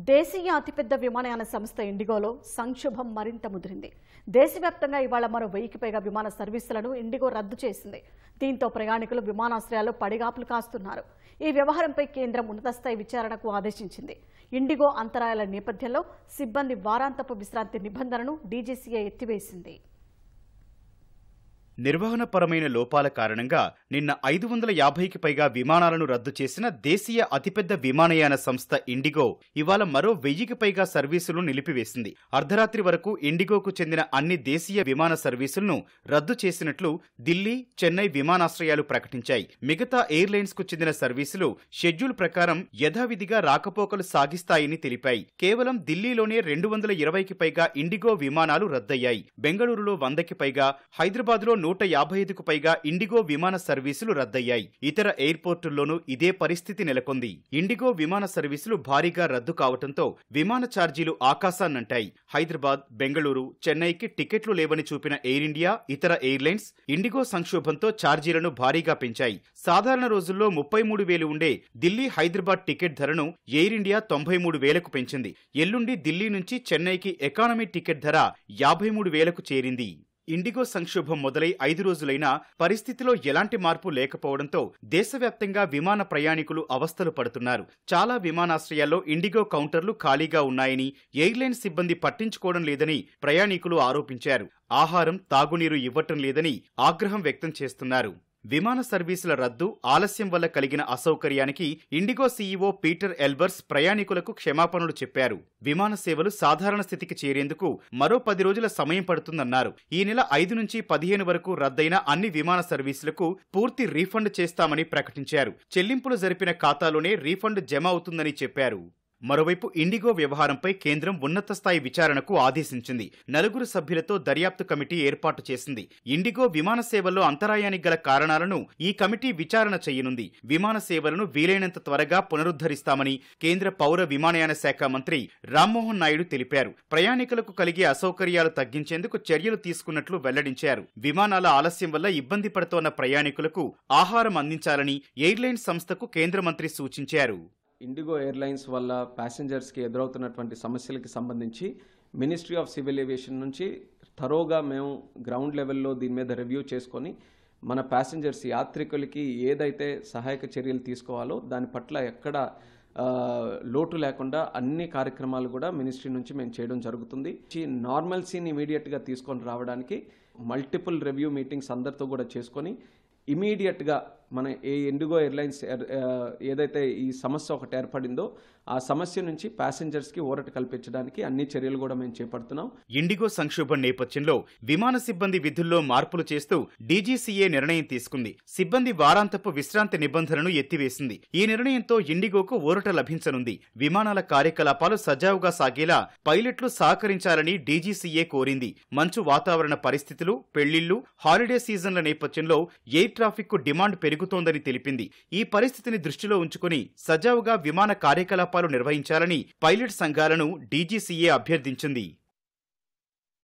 దేశీయ అతిపెద్ద విమానయాన సంస్థ ఇండిగోలో సంక్షోభం మరింత ముదిరింది. దేశవ్యాప్తంగా ఇవాళ మరో 1000కి పైగా విమాన సర్వీసులను ఇండిగో రద్దు చేసింది. దీంతో ప్రయాణికులు విమానాశ్రయాల్లో పడిగాపులు కాస్తున్నారు. ఈ వ్యవహారంపై కేంద్రం ఉన్నతస్థాయి విచారణకు ఆదేశించింది. ఇండిగో అంతరాయాల నేపథ్యంలో సిబ్బంది వారాంతపు విశ్రాంతి నిబంధనను డీజీసీఏ ఎత్తివేసింది. నిర్వహణపరమైన లోపాల కారణంగా నిన్న 550కి పైగా విమానాలను రద్దు చేసిన దేశీయ అతిపెద్ద విమానయాన సంస్థ ఇండిగో ఇవాళ మరో 1000కి పైగా సర్వీసులను నిలిపివేసింది. అర్ధరాత్రి వరకు ఇండిగోకు చెందిన అన్ని దేశీయ విమాన సర్వీసులను రద్దు చేసినట్లు ఢిల్లీ, చెన్నై విమానాశ్రయాలు ప్రకటించాయి. మిగతా ఎయిర్లైన్స్ కు చెందిన సర్వీసులు షెడ్యూల్ ప్రకారం యథావిధిగా రాకపోకలు సాగిస్తాయని తెలిపాయి. కేవలం ఢిల్లీలోనే 220కి పైగా ఇండిగో విమానాలు రద్దయ్యాయి. బెంగళూరులో 100కి పైగా, హైదరాబాద్లో 155కు పైగా ఇండిగో విమాన సర్వీసులు రద్దయ్యాయి. ఇతర ఎయిర్పోర్టుల్లోనూ ఇదే పరిస్థితి నెలకొంది. ఇండిగో విమాన సర్వీసులు భారీగా రద్దు కావడంతో విమాన ఛార్జీలు ఆకాశాన్నంటాయి. హైదరాబాద్, బెంగళూరు, చెన్నైకి టికెట్లు లేవని చూపిన ఎయిర్ ఇండియా, ఇతర ఎయిర్లైన్స్ ఇండిగో సంక్షోభంతో ఛార్జీలను భారీగా పెంచాయి. సాధారణ రోజుల్లో 33,000 ఉండే ఢిల్లీ, హైదరాబాద్ టికెట్ ధరను ఎయిర్ ఇండియా 93,000కు పెంచింది. ఎల్లుండి ఢిల్లీ నుంచి చెన్నైకి ఎకానమీ టికెట్ ధర 53,000కు చేరింది. ఇండిగో సంక్షోభం మొదలై 5 రోజులైనా పరిస్థితిలో ఎలాంటి మార్పు లేకపోవడంతో దేశవ్యాప్తంగా విమాన ప్రయాణికులు అవస్థలు పడుతున్నారు. చాలా విమానాశ్రయాల్లో ఇండిగో కౌంటర్లు ఖాళీగా ఉన్నాయని, ఎయిర్లైన్ సిబ్బంది పట్టించుకోవడం లేదని ప్రయాణికులు ఆరోపించారు. ఆహారం, తాగునీరు ఇవ్వటం లేదని ఆగ్రహం వ్యక్తం చేస్తున్నారు. విమాన సర్వీసుల రద్దు, ఆలస్యం వల్ల కలిగిన అసౌకర్యానికి ఇండిగో సీఈఓ పీటర్ ఎల్బర్స్ ప్రయాణికులకు క్షమాపణలు చెప్పారు. విమాన సేవలు సాధారణ స్థితికి చేరేందుకు మరో 10 రోజుల సమయం పడుతుందన్నారు. ఈ నెల 5 నుంచి 15 వరకు రద్దయిన అన్ని విమాన సర్వీసులకు పూర్తి రీఫండ్ చేస్తామని ప్రకటించారు. చెల్లింపులు జరిపిన ఖాతాలోనే రీఫండ్ జమ అవుతుందని చెప్పారు. మరోవైపు ఇండిగో వ్యవహారంపై కేంద్రం ఉన్నత స్థాయి విచారణకు ఆదేశించింది. 4 సభ్యులతో దర్యాప్తు కమిటీ ఏర్పాటు చేసింది. ఇండిగో విమాన సేవల్లో అంతరాయానికి గల కారణాలను ఈ కమిటీ విచారణ చేయనుంది. విమాన సేవలను వీలైనంత త్వరగా పునరుద్ధరిస్తామని కేంద్ర పౌర విమానయాన శాఖ మంత్రి రామ్మోహన్ నాయుడు తెలిపారు. ప్రయాణికులకు కలిగే అసౌకర్యాలు తగ్గించేందుకు చర్యలు తీసుకున్నట్లు వెల్లడించారు. విమానాల ఆలస్యం వల్ల ఇబ్బంది పడుతోన్న ప్రయాణికులకు ఆహారం అందించాలని ఎయిర్లైన్స్ సంస్థకు కేంద్ర మంత్రి సూచించారు. ఇండిగో ఎయిర్లైన్స్ వల్ల ప్యాసింజర్స్కి ఎదురవుతున్నటువంటి సమస్యలకి సంబంధించి మినిస్ట్రీ ఆఫ్ సివిల్ ఏవియేషన్ నుంచి థరోగా మేము గ్రౌండ్ లెవెల్లో దీని మీద రివ్యూ చేసుకొని మన ప్యాసింజర్స్, యాత్రికులకి ఏదైతే సహాయక చర్యలు తీసుకోవాలో దాని పట్ల ఎక్కడ లోటు లేకుండా అన్ని కార్యక్రమాలు కూడా మినిస్ట్రీ నుంచి మేము చేయడం జరుగుతుంది. నార్మల్సీని ఇమీడియట్గా తీసుకొని రావడానికి మల్టిపుల్ రివ్యూ మీటింగ్స్ అందరితో కూడా చేసుకొని ఇమీడియట్గా మన ఇండిగో ఎయిర్లైన్స్ ఏదైతే ఈ సమస్య ఒకటి ఏర్పడిందో ఆ సమస్య నుంచి ప్యాసింజర్స్కి ఊరట కల్పించడానికి అన్ని చర్యలు కూడా మేము చేపడుతున్నాం. ఇండిగో సంక్షోభం నేపథ్యంలో విమాన సిబ్బంది విధుల్లో మార్పులు చేస్తూ డీజీసీఏ నిర్ణయం తీసుకుంది. సిబ్బంది వారాంతపు విశ్రాంతి నిబంధనను ఎత్తివేసింది. ఈ నిర్ణయంతో ఇండిగోకు ఊరట లభించనుంది. విమానాల కార్యకలాపాలు సజావుగా సాగేలా పైలట్లు సహకరించాలని డీజీసీఏ కోరింది. మంచు వాతావరణ పరిస్థితులు, పెళ్లిళ్లు, హాలిడే సీజన్ల నేపథ్యంలో ఎయిర్ ట్రాఫిక్ కు డిమాండ్ పెరుగుతోందని తెలిపింది. ఈ పరిస్థితిని దృష్టిలో ఉంచుకుని సజావుగా విమాన కార్యకలాపాలు నిర్వహించాలని పైలట్ సంఘాలను డీజీసీఏ అభ్యర్థించింది.